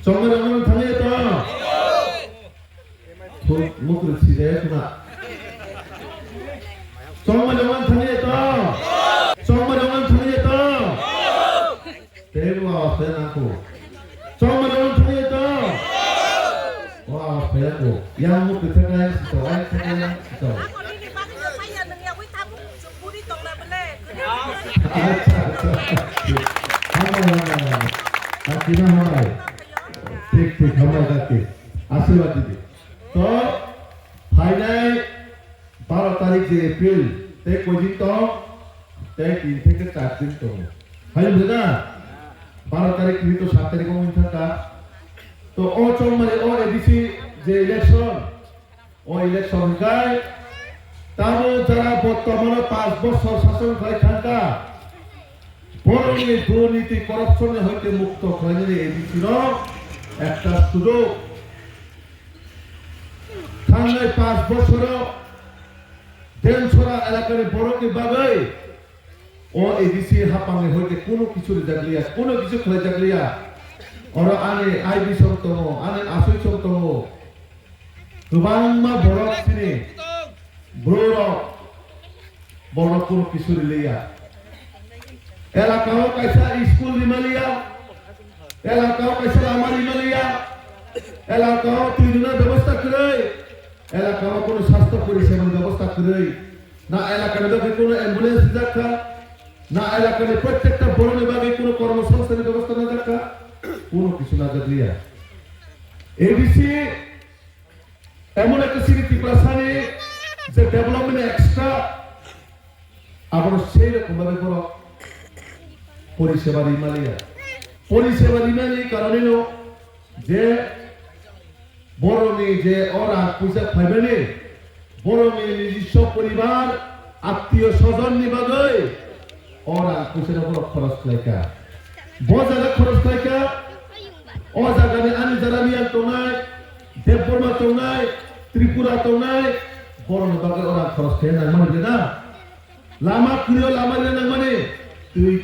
정말 당했다. 목을 지대구나. 정말 당했다. 정말 당했다. 대구와 배나고 정말 당했다. 와 배나고 양목 그때가 있어. 와이 그때가 있어. ठीक हमारे करके आशीर्वाद दीजिए तो फाइनल 12 तारीख से अप्रैल तक कोई दिन तो तक 3 থেকে 4 दिन तो है ना 12 तारीख भी तो 7 तारीख को मिलता था तो ओ चौमारे ओ एडीसी जे इलेक्शन गाय तारो जरा বর্তমানে 5 বছর শাসন করে থাকা বরং দুর্নীতি করপশনে হইতে মুক্ত হয়নি এডিসির একটা সুযোগ সামনে 5 বছর দেনছড়া এলাকার বড়কে বাগাই ও এডিসি হাপাঙে হইতে কোনো কিছু জাগলিয়া কোনো কিছু করে জাগলিয়া ওর আনে আইবি সন্তম আনে আসই সন্তম গোবাং মা বড়ক সিনে বড় বড় কোনো কিছু লিয়া এলাকাও কাইসা স্কুল লিমালিয়া এলাকাও কাইসা আমার লিমালিয়া এলাকাও ট্রিবিউনাল ব্যবস্থা করে এলাকাও কোনো স্বাস্থ্য পরিষেবার ব্যবস্থা করে না এলাকার মধ্যে কোনো অ্যাম্বুলেন্স দেখা না এলাকার প্রত্যেকটা বড় বিভাগে কোনো কর্মসংস্থানের ব্যবস্থা না দেখা কোনো কিছু না দিয়া এবিসি এমন একটা সিরিটি প্রাসানে যে ডেভেলপমেন্ট এক্সট্রা আবার সেই রকম ভাবে করো পরিষেবার ইমালি কারণে যে বড় মেয়ে যে ওরা পয়সা পাইবে নে বড় মেয়ে নিজস্ব পরিবার আত্মীয় স্বজন নিবাগে ওরা পয়সার উপর খরচ লাইকা বজারে খরচ লাইকা ও জায়গায় আমি যারা নিয়ে তোনাই দেববর্মা তোনাই ত্রিপুরা তোনাই বড় বিভাগে ওরা খরচ খেয়ে না মানে না লামা কুড়িও লামা না মানে তুই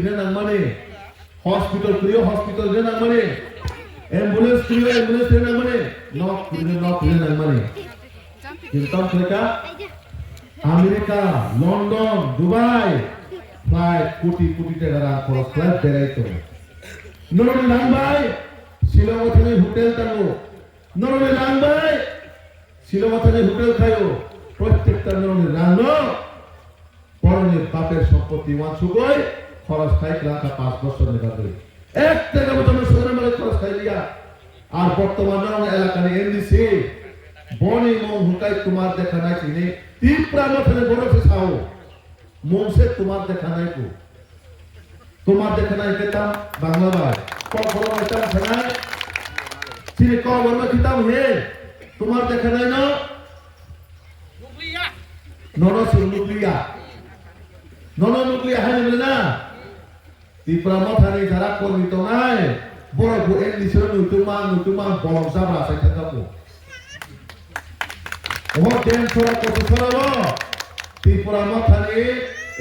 রে না মানে হসপিটাল রে না মানে অ্যাম্বুলেন্স রে না মানে নক রে না মানে কিন্তু আমেরিকা আমেরিকা লন্ডন দুবাই প্রায় কোটি টাকা খরচ করে বেড়াইতো নরমে লাংবাই শিলংয়ে হোটেল টানো নরমে লাংবাই শিলংয়ে হোটেল খায়ো প্রত্যেকটা নরমে রানো পরনের বাপের সম্পত্তি ওয়ানসুগই খরচ খাই রাখা 5 বছর নেবাদে এক টাকা মতো সোনা মালে খরচ খাই লিয়া আর বর্তমানে এলাকার এনডিসি বনি মং হুকাই তোমার দেখা নাই চিনি তিপ্রা মথনে বড় সে ছাও মংসে তোমার দেখা নাই কো তোমার দেখা নাই কেতা বাংলা ভাই ক বড় এটা ছানাই চিনি ক বড় কিতাব হে তোমার দেখা নাই না নুক্লিয়া নননুক্লিয়া হানি না ত্রিপুরা মথানি যারা কর্মীত নাই বড় এনডিসির নুতুমা বলক জাবরা সাইতে থাকো ও দেন ছড়া কত ছড়াবো ত্রিপুরা মথানি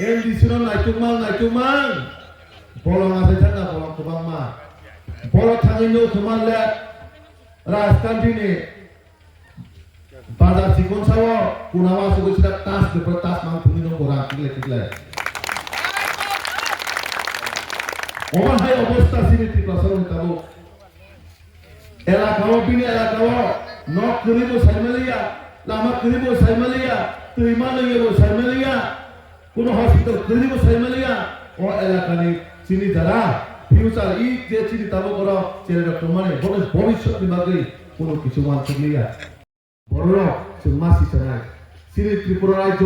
এনডিসির নাইতুমা বলক আছে থাকা বলক বাংমা বড় থাঙিনো তোমারলে রাজকান্তিনে বাজার চিকন ছাও কুনাওয়া সুগিসা তাস পেপার তাস মান তুমি নো গোরা কিলে অবহায় অবস্থা সিরিটি প্রসারণ করো এলাকাও বিনে এলাকাও নক করিব সাইমালিয়া লামা করিব সাইমালিয়া তুই মালিব সাইমালিয়া কোন হসপিটাল করিব সাইমালিয়া ও এলাকানি চিনি যারা ফিউচার ই যে চিনি তাবো করো চেরে ডক্টর মানে ভবিষ্যৎ বিভাগে কোনো কিছু মান লিয়া বড় মাসি চানাই শ্রী ত্রিপুরা রাজ্য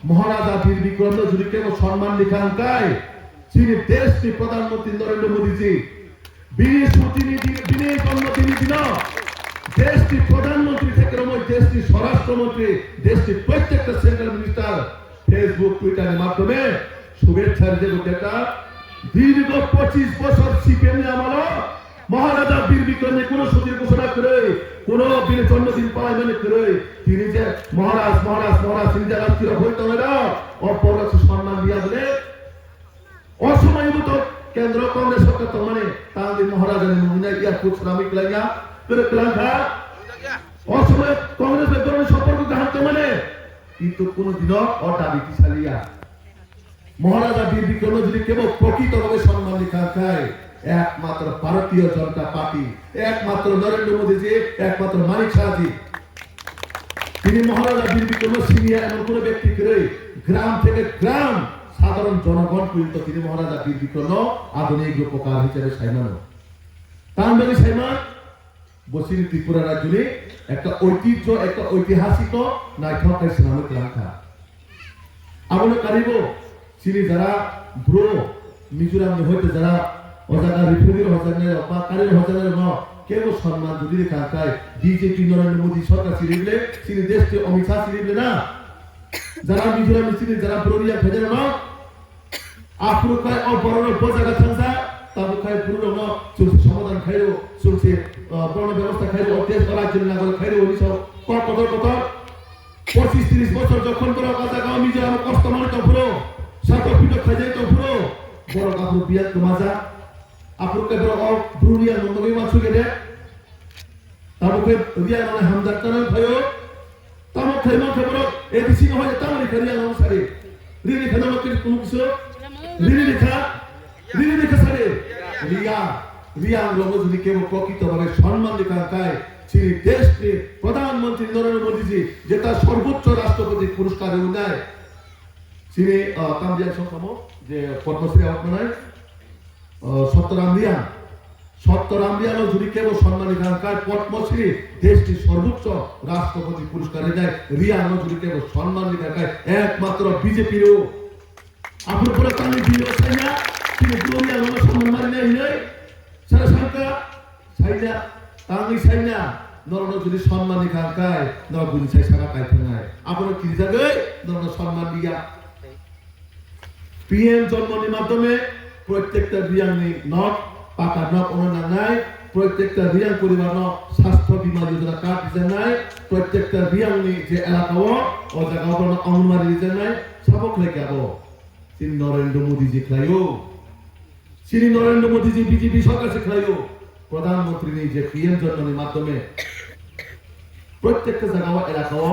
মহারাজা বীর বিক্রম যদি কেন সম্মান লিখাঙ্কায় শ্রী দেশটি প্রধানমন্ত্রী নরেন্দ্র মোদীজি বিদেশ প্রতিনিধি দেশটি প্রধানমন্ত্রী থেকে দেশটি স্বরাষ্ট্রমন্ত্রী দেশটি প্রত্যেকটা সেন্ট্রাল মিনিস্টার ফেসবুক টুইটারের মাধ্যমে শুভেচ্ছা দিতে দীর্ঘ 25 বছর সিপিএম আমল মহারাজা বীর বিক্রমে কোন সুদীর ঘোষণা করে কোন বীর জন্মদিন পালন করে তিনি যে মহারাজ তিনি যে রাষ্ট্রীয় হইতে হবে না অপরাধ সম্মান দিয়া বলে অসময় মতো কেন্দ্র কংগ্রেস সরকার তো মানে তাদের মহারাজার মুমিনা ইয়া কুছরামিক লাগা করে প্লাঙ্কা অসময় কংগ্রেসের ধরনের সম্পর্ক গ্রহণ তো মানে কিন্তু কোনদিনও অদাবিটি চালিয়া মহারাজা বীর বিক্রম যদি কেবল প্রকৃতভাবে সম্মান লেখা খায় একমাত্র ভারতীয় জনতা পার্টি একমাত্র নরেন্দ্র মোদীজি একমাত্র মানিক শাহজি তিনি মহারাজা বীর বিক্রম সিনিয়া এমন কোন ব্যক্তি করে গ্রাম থেকে গ্রাম সাধারণ জনগণ পর্যন্ত তিনি মহারাজা বীর বিক্রম আধুনিক রূপকার হিসেবে সাইমানো তানবাড়ি সাইমান বসির ত্রিপুরা রাজ্যে একটা ঐতিহ্য একটা ঐতিহাসিক নাইঠক ইসলামিক লাঙ্কা আমলে কারিব চিনি যারা ব্রো মিজোরাম হইতে যারা অজানা রিফিউজির হজানের বা কারির হজানের ন কেবল সম্মান যদি কাকায় বিজেপি নরেন্দ্র মোদী সরকার সিরিবলে চিনি দেশকে অমিত শাহ সিরিবলে না যারা মিজোরাম চিনি যারা ব্রোরিয়া ফেদের ন আফ্রিকায় অবরণ বজাগা থাকা তাবুকায় পুরো ন চলছে সমাধান খাইরো চলছে বর্ণ ব্যবস্থা খাইরো দেশ রাজ্যের নাগরিক খাইরো ওনিশ কত 25-30 বছর যখন তোরা কাজাগাঁও মিজোরাম কষ্ট মানে তো পুরো সাতপিট খাইজাই তো পুরো বড় কাপড় বিয়া তোমাজা আফ্রিকা বড় ব্রুনিয়া নন্দগই মাছু গেলে তাবুকে রিয়া মানে হামদার কারণ ভাইও তামো খাইমা খবর এডিসি হয় তামরি করিয়া নাম সারে রিলি খানা মকে কোন কিছু রিলি লেখা সারে রিয়া লোক যদি কেবল প্রকৃতভাবে সম্মান লেখা কায় তিনি দেশকে প্রধানমন্ত্রী নরেন্দ্র মোদীজি যেটা সর্বোচ্চ রাষ্ট্রপতি পুরস্কার দেয় তিনি কামজিয়া সংখ্যাম যে পদ্মশ্রী আপনার সত্যরাম রিয়ানো যদি কেবল সম্মান লেখা কায় পদ্মশ্রী দেশটির সর্বোচ্চ রাষ্ট্রপতি পুরস্কার দেয় রিয়ানো যদি কেবল সম্মান লেখা কায় একমাত্র বিজেপিরও আপনার পরে কারণে বিজেপি চাইনা তিনি দুনিয়া সম্মান মারি নেই সারা সংখ্যা চাইনা তাঙ্গি চাইনা নরন যদি সম্মান লেখা কায় নর বুঝি চাই সারা কায় থানায় আপনার কি যাবে নরন সম্মান দিয়া পিএম জন্মনির মাধ্যমে প্রত্যেকটা রিয়াংনি নট পাকা নট অনুদান নাই প্রত্যেকটা রিয়াং পরিবার স্বাস্থ্য বীমা যোজনা কার্ড দিতে নাই প্রত্যেকটা রিয়াংনি যে এলাকাও ও জায়গা অঙ্গনবাড়ি দিতে নাই সবক লেগে আবো তিনি নরেন্দ্র মোদীজি খাইও তিনি নরেন্দ্র মোদীজি বিজেপি সরকার খাইও প্রধানমন্ত্রী যে পিএম জন্মনির মাধ্যমে প্রত্যেকটা জায়গা এলাকাও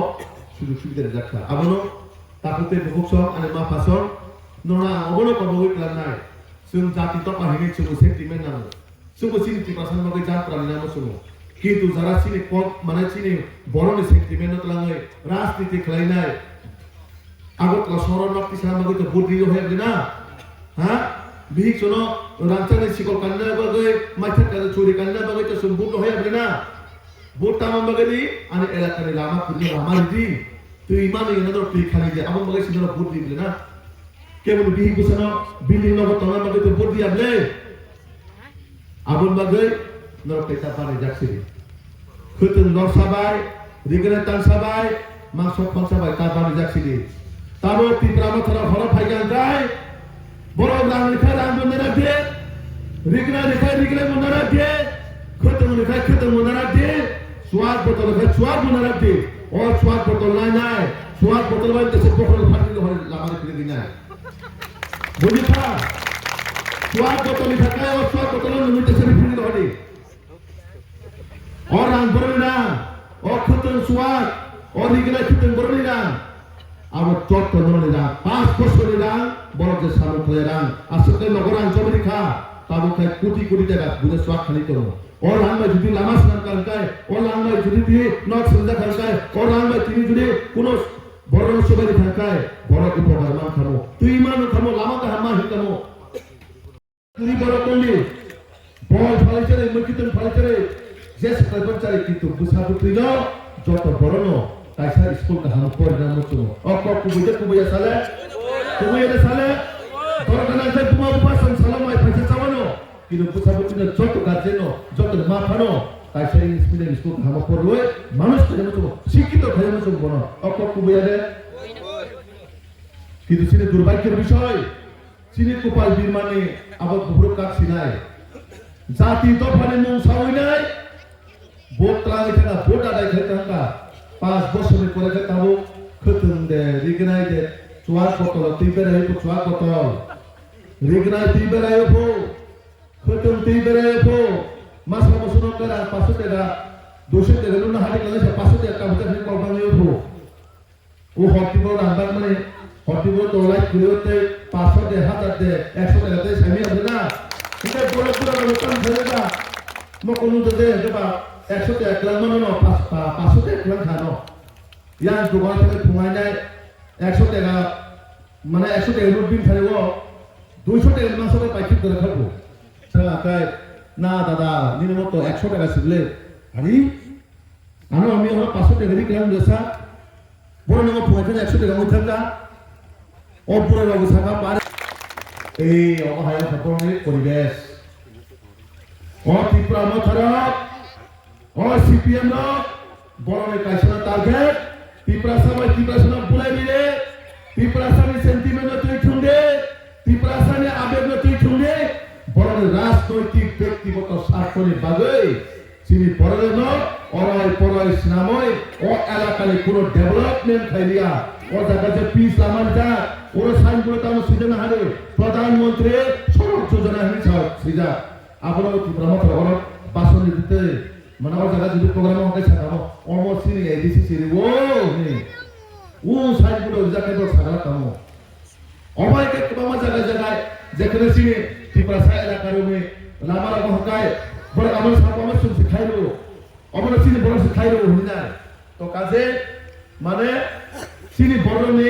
সুযোগ সুবিধা দেখা আবারও তাকে বুকসং আর মা ফাসং ননা অবনো কবই প্ল্যান নাই সুং জাতি তো পাহিনি সুং সেন্টিমেন্ট নাম সুং চিনি টিপাসান মগে যাত্রা নাম সুং কিন্তু যারা চিনি পদ মানে চিনি বড়নি সেন্টিমেন্ট তলাঙে রাজনীতি খেলাই নাই আগত শরণ রক্তি সারা মগে তো ভোট দিও হয়ে না হ্যাঁ বিহিক শোনো রাজধানী শিকল কান্না বাগে মাথা কালে চুরি কান্না বাগে তো সুং ভোট হয়ে না ভোট তামাম বাগে দি আনে এলাকারে লামা খুঁজে লামা দি তুই ইমানে এনাদের তুই খালি দে আমন বাগে সিধা ভোট দিবলে না কেবল বিহি গুছানো বিল্ডিং নগর তোমার বাগে তো ভোট দিয়াবলে আমন বাগে নর পেটা পারে যাচ্ছে খুতুন নর সাবাই রিগরে তান সাবাই মাংস খান সাবাই তা পারে যাচ্ছে তারও ত্রিপুরা মাথার হর ফাইগান যায় বড় রাং লেখা রাং মন্দিরা দিয়ে রিগনা লেখা রিগলে মন্দিরা দিয়ে খুতুন লেখা খুতুন মন্দিরা দিয়ে स्वाद बोतल है स्वाद मना रखते और स्वाद बोतल नहीं स्वाद बोतल वाले जैसे पोखर फाटी हो लामारे फिर दिन है बोली था स्वाद बोतल लिखा है और स्वाद बोतल में जैसे फिर हो रही और रंग बरना और खुतन स्वाद और निकला खुतन बरना अब चौक तो नहीं रहा 5 वर्ष नहीं रहा बरफ जैसा लोग ले रहा असुके नगरान जब लिखा तब वो कहीं कुटी जगह बुरे स्वाद खाने को और लांग में जुदी लामा स्नान करता है और लांग में जुदी भी नॉट संजा करता है और लांग में तीन जुदी कुनो बड़ों सुबह दिखाता है बड़ा को प्रभाव खामो तू ईमान खामो लामा का हम्मा ही खामो तुरी बड़ा कोली बॉल फाले चले मकितन फाले चले जैसे कल्पन चले कि तू बुसा बुत्री लो जो तो बड़ों नो ताइसा स्कूल का हम पर नाम चुनो और कब कुबुया साले और कना से तुम उपास सलाम आई पैसे चावनो কিন্তু বুঝাবুঝিনা যত গার্জেন যত মা ফানো তাই সেই স্পিডের স্কুল খামা পড়লো মানুষ যেন তো শিক্ষিত হয়ে যেন বন অপক বুঝালে কিন্তু সিনে দুর্ভাগ্যের বিষয় সিনে কোপাল বিরমানে আবার ঘুরে কাটছি নাই জাতি দফানে মুং সাউই নাই ভোট লাগে থাকা ভোট আদায় খেতে থাকা 5 বছরের পরে খেতাবো খতম দে রিগনাই দে চুয়ার বোতল তিনবার হইব চুয়ার বোতল রিগনাই তিনবার হইব betul tiba po masa musuh kera pasut kera dosa kera lu nah hari kalau saya pasut ya kamu tak boleh korban itu po hoti po nampak mana hoti po tolak kuliah pasut deh hadat deh ekso kera deh sami ada na kita pura lakukan saja mau kalau tu deh coba ekso kera kelam mana pasut deh kelam kano yang juga kita punganya ekso kera mana ekso kera lu bin kari wo dosa kera masuk ke pacik kera kabu saya kayak না দাদা নিনে মতো 100 টাকা ছিললে আরে আমি আমার 500 টাকা দিয়ে কিনলাম দোসা বড় নাম পয়সা 100 টাকা মধ্যে থাকা অপরে বাবু থাকা পারে এই অবহায় সম্পূর্ণ পরিবেশ ত্রিপুরা মথরা সিপিএম বড় কাইসনা টার্গেট ত্রিপুরা সবাই ত্রিপুরা সনা বুলাই দিলে ত্রিপুরা সানি সেন্টিমেন্ট তুই ঠুঙ্গে ত্রিপুরা সানি আবেগ তুই ঠুঙ্গে বড় রাজনৈতিক ব্যক্তিগত স্বার্থের বাদে তিনি বড়দের অরাই পরাই নাময় ও এলাকায় কোনো ডেভেলপমেন্ট খাইলিয়া ও জায়গাতে পিস লামান যা ওর সাইনগুলো তার সিজন হারে প্রধানমন্ত্রী সড়ক যোজনা হিসাব সিজা আপনার ত্রিপুরা ওর বাসন দিতে মানে ও জায়গা যদি প্রোগ্রাম হবে সাজাবো অলমোস্ট সিনি এডিসি সিরি ও নেই ও সাইনগুলো জায়গায় সাগা কামো অবাইকে তোমার জায়গায় যেখানে সিনি ত্রিপুরা সাই এলাকার মে লামারা বহকায় বড় আমার সাপ আমার সুন শিখাইলো আমার সিনি বড় শিখাইলো হইনা তো কাজে মানে সিনি বড় নে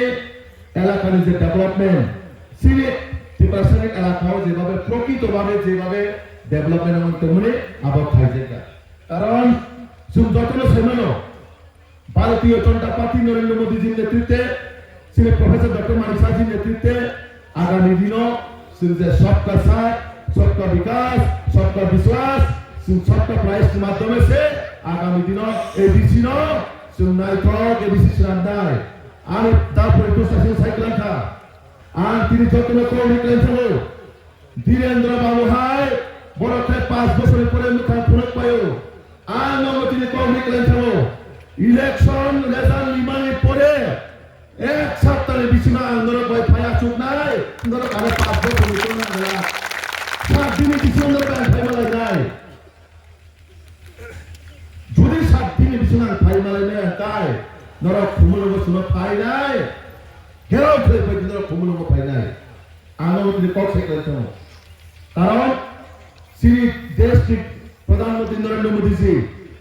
এলাকার যে ডেভেলপমেন্ট সিনি ত্রিপুরা সাই এলাকাও যেভাবে প্রকৃতভাবে যেভাবে ডেভেলপমেন্ট হতে মনে আবার খাই যায় কারণ সুন যতন সেমেনো ভারতীয় জনতা পার্টি নরেন্দ্র মোদীজির নেতৃত্বে সিনি প্রফেসর ডক্টর মানিক সাহাজির নেতৃত্বে আগামী দিনও सिर्फ सबका साथ सबका विकास सबका विश्वास सबका प्रयास के माध्यम से आगामी दिनों एबीसी नो सुनाई तो एबीसी श्रांदाय आर तापर तो शासन साइक्लन था आर তিনি যতন কোন নিকলেন ছিল ধীরেন্দ্র বাবু হাই বড় থেকে 5 বছর পরে মুখা পুরক পায়ো আর নম তিনি কোন নিকলেন ছিল ইলেকশন রেজাল্ট লিমানি পরে এক সপ্তাহের বিছনা আন্দোলন ভয় ফায়া চুপ নাই আন্দোলন কারে 5 বছর নিকল না গলা 7 দিনে বিছনা আন্দোলন ফাই মালাই নাই যদি 7 দিনে বিছনা ফাই মালাই না তাই নর খুমুল বছর ফাই নাই হেরাও ফেলে কই নর খুমুল ফাই নাই আন্দোলন যদি কক সে করতে কারণ শ্রী দেশ কি প্রধানমন্ত্রী নরেন্দ্র মোদী জি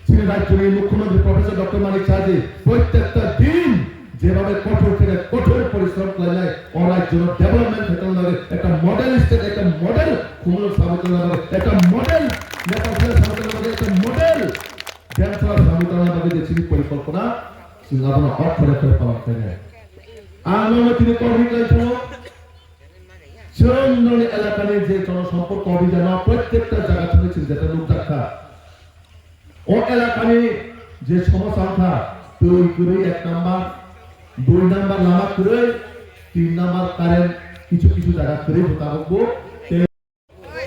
শ্রী রাজ্যের মুখ্যমন্ত্রী প্রফেসর ডক্টর মানিক সাহাজি প্রত্যেকটা দিন যেভাবে কঠোর থেকে কঠোর পরিশ্রম করে ওরা জন্য ডেভেলপমেন্ট ক্ষেত্রে লাগে একটা মডেল স্টেট একটা মডেল খুমুল সামর্থ্য লাগে একটা মডেল নেপাল সামর্থ্য লাগে একটা মডেল ড্যান্সার সামর্থ্য লাগে যে চিনি পরিকল্পনা সিঙ্গাপুর অক্ষরে করে পাওয়া যায় আন্দোলনে তিনি কর্মী করেছিল চরমনলী এলাকার যে জনসম্পর্ক অভিযান প্রত্যেকটা জায়গা থেকে যেটা লোক দেখা ও এলাকার যে সমস্যা তৈরি করে 1 নাম্বার 2 নাম্বার লামা করে 3 নাম্বার কারেন্ট কিছু কিছু জায়গা করে হতাবো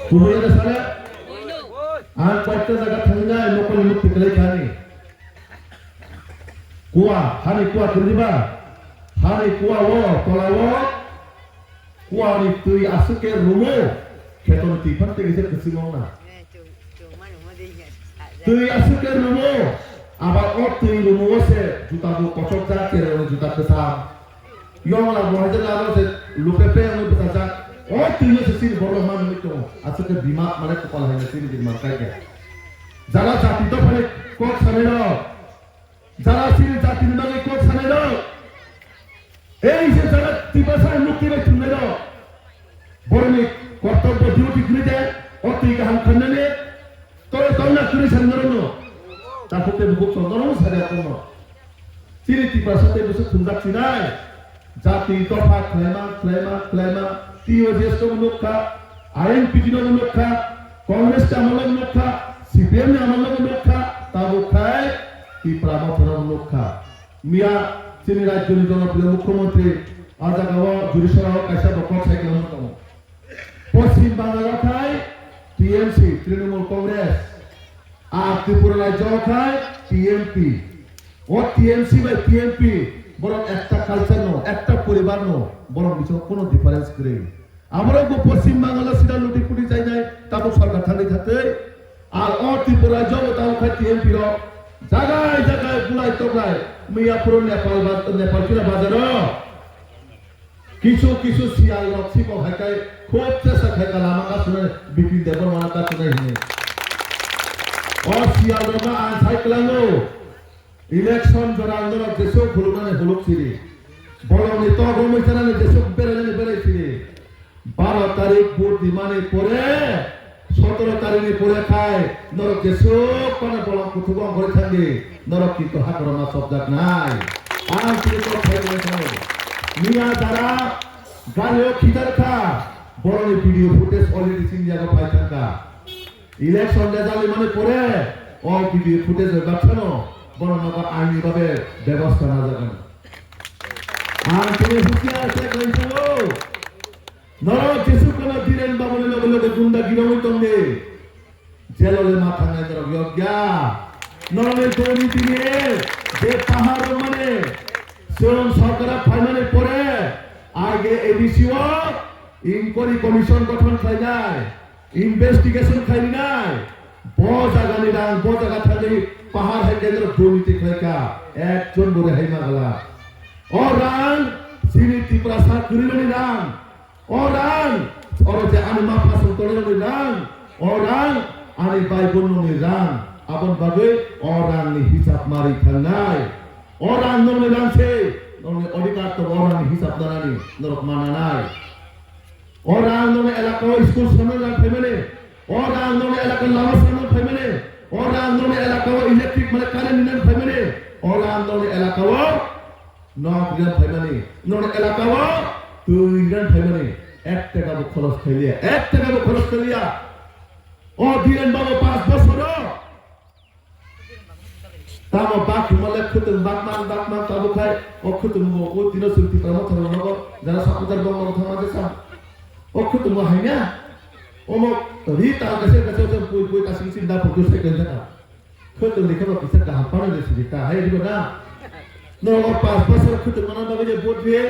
পুরো সারা আর কয়েকটা জায়গা থাকে না লোকাল মুক্তি করে খানি কুয়া হানি কুয়া দিবা হানি কুয়া ও তোলাও কুয়া নি তুই আসুকে রুমো খেতন তিফান থেকে গেছে কিছু না তুই আসুকে রুমো আবার তুই রুমো আছে জুতা দো কচক যা কে জুতা পেছা ইয়ং la মহাজে লালো সে লোকে পে আমি পেছা তুই এসে সিন বড় মান হইতো আসুকে বিমা মানে কপাল হয় সিন বিমা কাইকে যারা জাতি তো মানে কোক সামেলো যারা সিন জাতি মানে কোক সামেলো এই যে যারা তিবাসায় মুক্তি বেছে নেলো বড়নি কর্তব্য ডিউটি করে দেয় তুই গাহাম খান্নে তোর তোমরা চুরি সান্দরনো তাহলে বুক সন্দরনো সাজা কোনো চিনি তিবাসাতে বসে খুঁজাচ্ছি নাই জাতি দফা ক্লেমা টিও জ্যেষ্ঠ মুখ্যা আইএনপিটি মুখ্যা কংগ্রেস আমল মুখ্যা সিপিএম আমল মুখ্যা তা মুখ্যায় ত্রিপুরা মথুরা মুখ্যা মিয়া চিনি রাজ্যের জনপ্রিয় মুখ্যমন্ত্রী আজাগাওয়া জুরিসরা কাইসা বকর সাইকেল হতো পশ্চিম বাংলা খায় টিএমসি তৃণমূল কংগ্রেস আর ত্রিপুরা রাজ্য খায় টিএমপি ও টিএমসি বাই টিএমপি বরং একটা কালচার নো একটা পরিবার নো বরং কিছু কোনো ডিফারেন্স করে আমরা পশ্চিম বাংলা সিটা লুটি ফুটি চাই নাই তাবো সরকার থাকি থাকতে আর ত্রিপুরা জব তাও খাই টিএমপি র জায়গায় জায়গায় বুলাই তোলাই মিয়াপুর নেপাল কিনা বাজার কিছু কিছু সিয়াল রক্সি কো হাইকাই খুব চেষ্টা খাই কালা আমার কাছে বিপিন দেবর মানা কাছে নাই সিয়াল রমা আন সাইকেলানো ইলেকশন জোর আন্দোলন দেশও ভুলুকানে ভুলুকছিলি বড় নেতা গমইছানানে দেশও বেড়াইছিলি 12 তারিখ ভোট দিমানে পরে 17 তারিখে পরে খায় নরক দেশও কোনে বড় কুতুব করে থাকে নরক কিন্তু হাকরনা শব্দ নাই আর কি তো খাইছে মিয়া যারা গালিও খিদার খা বড় ভিডিও ফুটেজ অলরেডি সিন জায়গা পাইছাকা ইলেকশন রেজাল্ট মানে পরে ও ভিডিও ফুটেজ বাছানো বড় নগর আইনি ভাবে ব্যবস্থা না যাবেন আর তুমি হুঁশিয়ার আছে কইছো নরক যিশু কোন দিলেন বাবুলে লগে গুন্ডা গিরমই তঙ্গে জেললে মাথা নাই তোর বিজ্ঞা নরমে তৈরি দিয়ে যে পাহাড় মানে সেন সরকার ফাইনালে পরে আগে এডিসিও ইনকোয়ারি কমিশন গঠন খাই নাই ইনভেস্টিগেশন খাই নাই বজাগানি রাং বজাগা থাকি পাহাড় হে কেন্দ্র দুর্নীতি খাইকা একজন বলে হাইমা গলা ও রাং সিনি ত্রিপুরা সার কুরিলনি রাং orang je anu mapa sentolong ni rang orang ani bai gunung ni rang abon bagai orang ni hisap mari thanai orang nong ni rang se nong ni odikar to orang ni hisap darani norok mana nai orang nong ni elaka school saman rang family orang nong ni elaka lama saman family orang nong ni elaka electric mane current ni family orang nong ni elaka nok ni family nong ni elaka tuiran family এক টাকা খরচ খাইলিয়া এক টাকা খরচ খাইলিয়া ও দিলেন বাবা 5 বছর তাম বাকি মলে খুতন বাকমান তাবু খাই ও খুতন ও দিন সুলতি প্রমো থর নগর যারা সাপুদার বঙ্গ থামাতে সাম ও খুতন হাইনা ও মো রি তা কাছে কাছে পুই কাছে চিন্তা ফটো সাইকেল দেখা খুতন লিখে বা পিছে কা হাপানো দেছি তা হাই দিব না নো 5 বছর খুতন মনা বাগে ভোট দিয়ে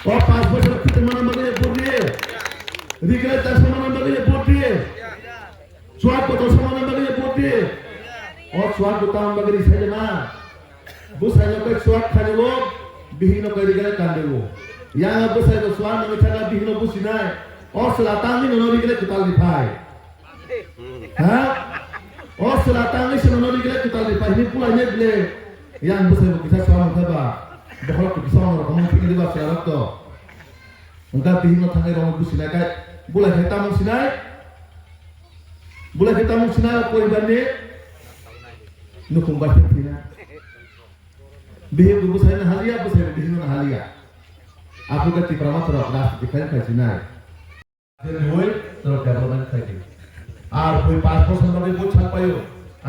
ও 5 বছর খুতন মনা বাগে ভোট দিয়ে রিগ্রেট তার সমান বাগে ভোট দিয়ে সোয়াদ কত সমান বাগে ভোট দিয়ে ও সোয়াদ কত বাগে সাইজ না বুসাইলো কই সোয়াদ খানিব বিহীন কই রিগ্রেট কান্দেবো ইয়া বুসাইলো সোয়াদ নমি থাকা বিহীন বুসি নাই ও সলাতানি ননো রিগ্রেট কুতাল দিফাই হ্যাঁ ও সলাতানি ননো রিগ্রেট কুতাল দিফাই নি পুলাই নেবলে yang busai bisa soal apa bahwa bisa orang kamu tinggal di bawah syarat tu engkau tinggal tanggai orang businai kai boleh kita musinai kau ibane nukung baca tina bihi busai na halia busai bihi na halia aku kati peramat terus ras dikai kai sinai jadi boy terus development kai di আর boy 5% ভাবে boy ছাপায়ো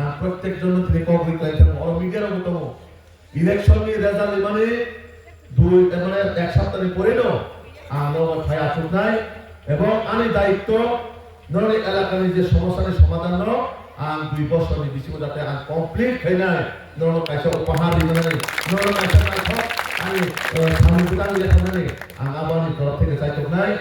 আর প্রত্যেক জন থেকে কবি কাইছেন আর মিডিয়ার মতো election এর result মানে দুই মানে এক সপ্তাহ পরে নো আলো ছাই আসুক নাই এবং আমি দায়িত্ব ধরে এলাকার যে সমস্যার সমাধান ন আর 2 বছর বেশি যাতে আর কমপ্লিট হয় না নরম কাছে উপহার দিবেন না নরম কাছে আমি সামুদ্রিক লেখা নাই আগাবানি তরফ থেকে চাইতো নাই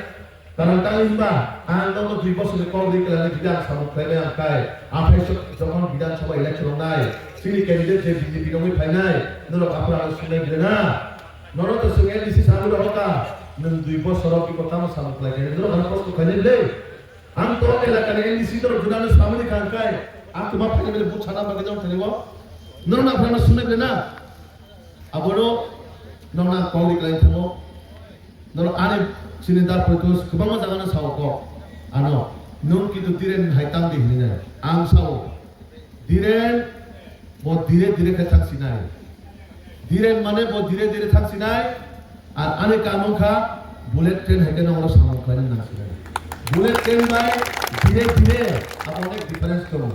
কারণ তাইবা আন্দোলন 2 বছরে কমপ্লিট করে বিধান সামুদ্রিক আকাই 28 যখন বিধানসভা ইলেকশন নাই সিনি ক্যান্ডিডেট যে বিজেপি রকমই ফাইনাল নরক আপনারা শুনে গেলে না নরক তো সঙ্গে দিছি সামুদ্র হতা নন 2 বছর কি কথা সামুদ্রিক লাগে নরক আর কষ্ট খাইলে আম তো এলাকা নে এনডিসি তো জুনানো সামনে কাঙ্কাই আ তোমার ফাইলে বলে বুঝ ছানা বাগে যাও থালিব নরক আপনারা শুনে গেলে না আবরো নরক কলি লাইন থামো নরক আরে সিনিদার প্রটোস গোबां জায়গানো সাউকো আনো নন কিন্তু দিরেন হাইতাম দিহিনি না আম সাউ দিরেন बहुत धीरे धीरे के थक सिनाई धीरे माने बहुत धीरे धीरे थक सिनाई और आने कामों का बुलेट ट्रेन है क्या ना वो सामने खाने ना सिनाई बुलेट ट्रेन में धीरे धीरे अब उन्हें डिफरेंस करो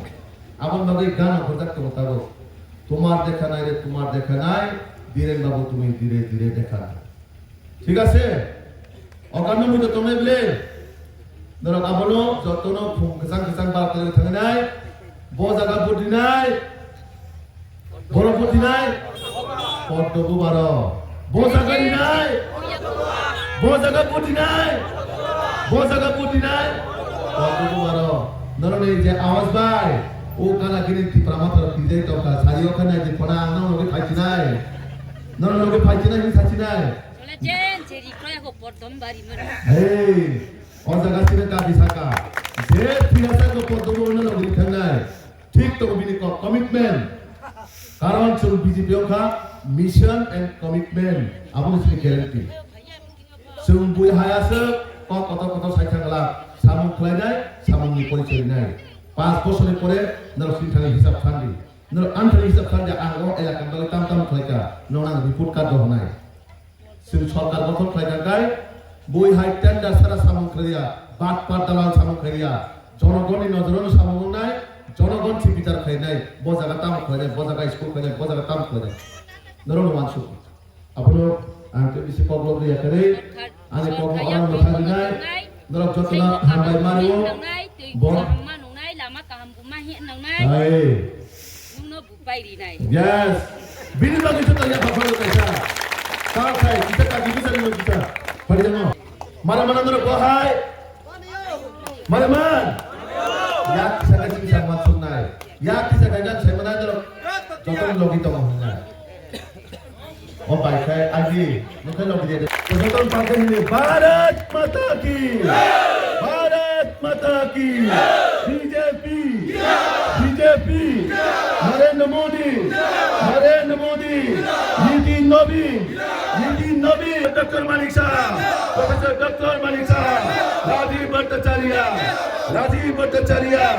अब उन लोगों गाना खोजक तो बताओ तुम्हार देखा नहीं धीरे बाबू तुम्हें धीरे धीरे देखा ठीक है से और कानून मुझे तुम्हें बोले नरक आपनो जतनो केसां बात करे थांगे नाय बहुत जगह बुद्धि नाय বড়পতি নাই পদ্মবু বারো বো জায়গা নাই বো জায়গা পতি নাই বসাকা পুটি নাই কত বড় নরনে যে আওয়াজ বাই ও কানা কিনে তি প্রামাত্র দিতে তো কা সারি ওখানে যে ফোনা আনো লোকে ফাইছি নাই নরনে লোকে ফাইছি নাই সাচি নাই jen jeri kroya ko pordom bari mer হেই অজাগা ছিনে কা বিসাকা যে ফিরাসা কো পদ্ম বর্ণ লোকে থানাই ঠিক তো বিনি কমিটমেন্ট কারণ চুল BJP Wokha mission and commitment আপনি সিনি গ্যারান্টি जों बुय हायासो কত সাইথাগলা সামুং খলাইনাই সামুংনি পরিচয় নাই 5 বছরের পরে নরসিং থানি হিসাব খান্দি নর আনথানি হিসাব খান্দি আগো এলাকা দলে তাম খলাইকা ননা রিপোর্ট কার্ড হনাই जों সরকার গঠন খলাইকা গায় বুই high tender Sara সামুং Kholia but পাট দালাল সামুং খলিয়া জনগণের নজরন সামুং নাই জনগণ সি বিচার খাইনাই বজাগা তাম খলাইনাই বজাগা স্কুল খলাইনাই বজাগা তাম খলাইনাই নরন মানসু আপনো আনতে বিসি প্রবলেম দিয়া করে ani ko orang bertanya dalam jotna hambai mario bon manu nai lama kaham buma hi nang nai hai nuno bupai ri nai yes bini lagi jotna ya bapak lo kaisa kau kai kita kaki bisa lo kita pada jangan mana nero ko hai man ya kisah kaji bisa masuk nai ya kisah kajian saya mana nero jotna lo kita mau nai oh baik kai aji mungkin lo dia Kesatuan Partai ini Bharat Mata Ki BJP Narendra Modi Niti Nabi Dr. Malik Shah Professor Dr. Malik Shah Rajiv Bhattacharya